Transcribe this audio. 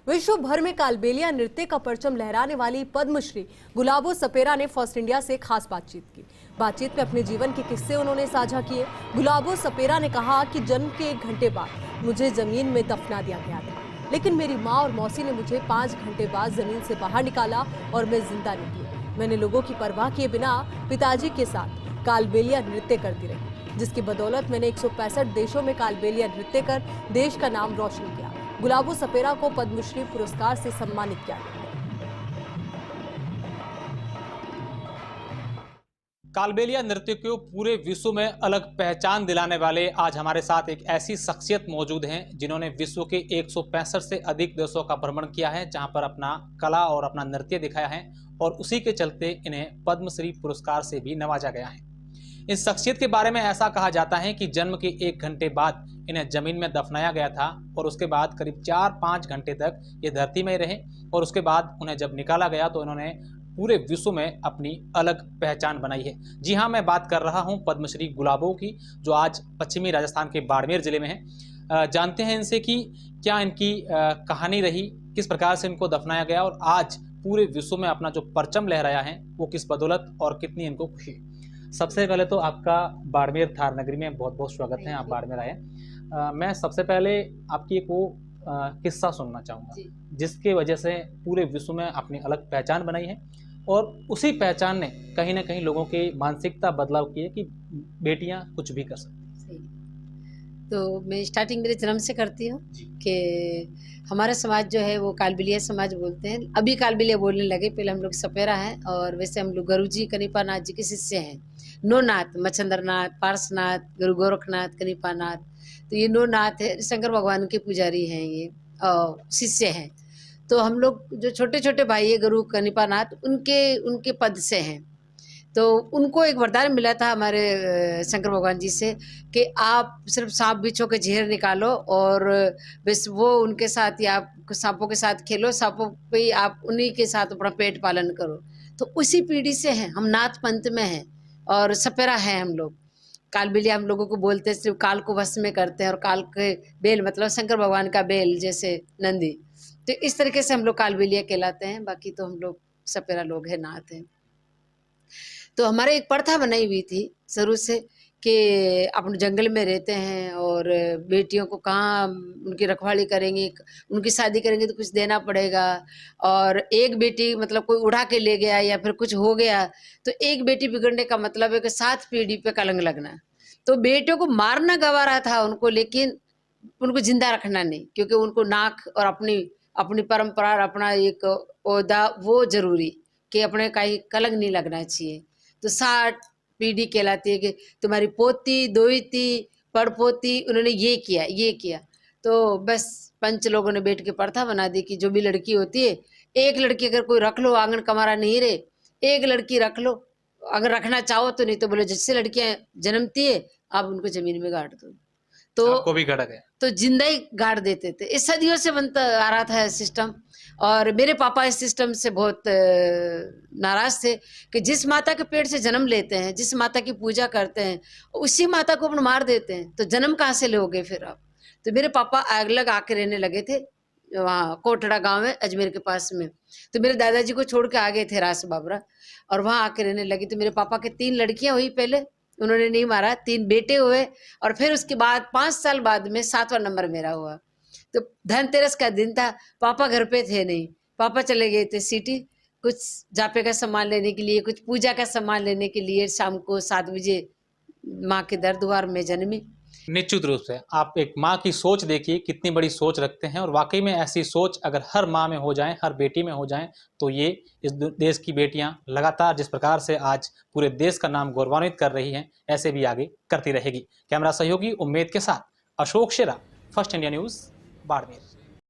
विश्व भर में कालबेलिया नृत्य का परचम लहराने वाली पद्मश्री गुलाबो सपेरा ने फर्स्ट इंडिया से खास बातचीत की। बातचीत में अपने जीवन के किस्से उन्होंने साझा किए। गुलाबो सपेरा ने कहा कि जन्म के 1 घंटे बाद मुझे जमीन में दफना दिया गया था, लेकिन मेरी माँ और मौसी ने मुझे 5 घंटे बाद जमीन से बाहर निकाला और मैं जिंदा निकली। मैंने लोगों की परवाह किए बिना पिताजी के साथ कालबेलिया नृत्य करती रही, जिसकी बदौलत मैंने 165 देशों में कालबेलिया नृत्य कर देश का नाम रोशन किया। गुलाबो सपेरा को पद्मश्री पुरस्कार से सम्मानित किया गया। कालबेलिया नृत्य को पूरे विश्व में अलग पहचान दिलाने वाले आज हमारे साथ एक ऐसी शख्सियत मौजूद हैं जिन्होंने विश्व के 165 से अधिक देशों का भ्रमण किया है, जहां पर अपना कला और अपना नृत्य दिखाया है और उसी के चलते इन्हें पद्मश्री पुरस्कार से भी नवाजा गया है। इस शख्सियत के बारे में ऐसा कहा जाता है कि जन्म के 1 घंटे बाद इन्हें जमीन में दफनाया गया था और उसके बाद करीब 4-5 घंटे तक ये धरती में रहे और उसके बाद उन्हें जब निकाला गया तो इन्होंने पूरे विश्व में अपनी अलग पहचान बनाई है। जी हाँ, मैं बात कर रहा हूँ पद्मश्री गुलाबो की, जो आज पश्चिमी राजस्थान के बाड़मेर जिले में है। जानते हैं इनसे कि क्या इनकी कहानी रही, किस प्रकार से इनको दफनाया गया और आज पूरे विश्व में अपना जो परचम लहराया है वो किस बदौलत और कितनी इनको खुशी। सबसे पहले तो आपका बाड़मेर थार नगरी में बहुत बहुत स्वागत है, आप बाड़मेर आए। मैं सबसे पहले आपकी एक वो किस्सा सुनना चाहूँगा जिसके वजह से पूरे विश्व में अपनी अलग पहचान बनाई है और उसी पहचान ने कहीं ना कहीं लोगों की मानसिकता बदलाव की है कि बेटियां कुछ भी कर सकती हैं। तो मैं स्टार्टिंग मेरे जन्म से करती हूँ कि हमारा समाज जो है वो कालबेलिया समाज बोलते हैं। अभी कालबेलिया बोलने लगे, पहले हम लोग सपेरा हैं और वैसे हम लोग गुरुजी कनिपानाथ जी के शिष्य हैं। नौ नाथ, मच्छंद्रनाथ, पार्श्वनाथ, गुरु गोरखनाथ, कनिपानाथ, तो ये 9 नाथ है, शंकर भगवान के पुजारी हैं, ये शिष्य हैं। तो हम लोग जो छोटे छोटे भाई है गुरु कनिपानाथ, उनके पद से हैं। तो उनको एक वरदान मिला था हमारे शंकर भगवान जी से कि आप सिर्फ सांप बिच्छों के जहर निकालो और बस वो उनके साथ या आप सांपों के साथ खेलो, सांपों पे आप उन्हीं के साथ अपना पेट पालन करो। तो उसी पीढ़ी से हैं हम, नाथ पंथ में हैं और सपेरा है हम लोग। कालबेलिया हम लोगों को बोलते हैं, सिर्फ काल को वश में करते हैं और काल के बेल मतलब शंकर भगवान का बेल जैसे नंदी। तो इस तरीके से हम लोग कालबेलिया कहलाते हैं। बाकी तो हम लोग सपेरा लोग हैं, नाथ हैं। तो हमारे एक प्रथा बनाई हुई थी शुरू से कि अपने जंगल में रहते हैं और बेटियों को कहाँ उनकी रखवाली करेंगे, उनकी शादी करेंगे तो कुछ देना पड़ेगा। और एक बेटी मतलब कोई उड़ा के ले गया या फिर कुछ हो गया तो एक बेटी बिगड़ने का मतलब है कि 7 पीढ़ी पे कलंक लगना। तो बेटियों को मारना गवारा था उनको, लेकिन उनको जिंदा रखना नहीं, क्योंकि उनको नाक और अपनी परंपरा और अपना एक ओहदा वो जरूरी कि अपने कहीं कलंक नहीं लगना चाहिए। तो 60 पीढ़ी कहलाती है कि तुम्हारी पोती, दोहिती, पड़पोती, उन्होंने ये किया। तो बस पंच लोगों ने बैठ के प्रथा बना दी कि जो भी लड़की होती है, एक लड़की अगर कोई रख लो, आंगन कमारा नहीं रहे, एक लड़की रख लो, अगर रखना चाहो तो, नहीं तो बोले जिससे लड़कियां जन्मती है आप उनको जमीन में गाड़ दो। तो आपको भी गाड़ा गया? तो जिंदा ही गाड़ देते थे। इस सदियों से बनता आ रहा था सिस्टम। और मेरे पापा इस सिस्टम से बहुत नाराज थे कि जिस माता के पेट से जन्म लेते हैं, जिस माता की पूजा करते हैं, उसी माता को अपन मार देते हैं, तो जन्म कहाँ से लोगे फिर आप। तो मेरे पापा अलग आके रहने लगे थे वहाँ कोटड़ा गांव में, अजमेर के पास में। तो मेरे दादाजी को छोड़ के आ गए थे रास बाबरा और वहाँ आके रहने लगे। तो मेरे पापा के 3 लड़कियां हुई, पहले उन्होंने नहीं मारा, 3 बेटे हुए और फिर उसके बाद 5 साल बाद में 7वां नंबर मेरा हुआ। तो धनतेरस का दिन था, पापा घर पे थे नहीं, पापा चले गए थे सिटी कुछ जापे का सामान लेने के लिए, कुछ पूजा का सामान लेने के लिए। शाम को 7 बजे माँ के दर द्वार में जन्मी। निश्चित रूप से आप एक माँ की सोच देखिए, कितनी बड़ी सोच रखते हैं और वाकई में ऐसी सोच अगर हर माँ में हो जाए, हर बेटी में हो जाए, तो ये इस देश की बेटियां लगातार जिस प्रकार से आज पूरे देश का नाम गौरवान्वित कर रही हैं, ऐसे भी आगे करती रहेगी। कैमरा सहयोगी उम्मीद के साथ अशोक शेरा, फर्स्ट इंडिया न्यूज़, बाड़मेर।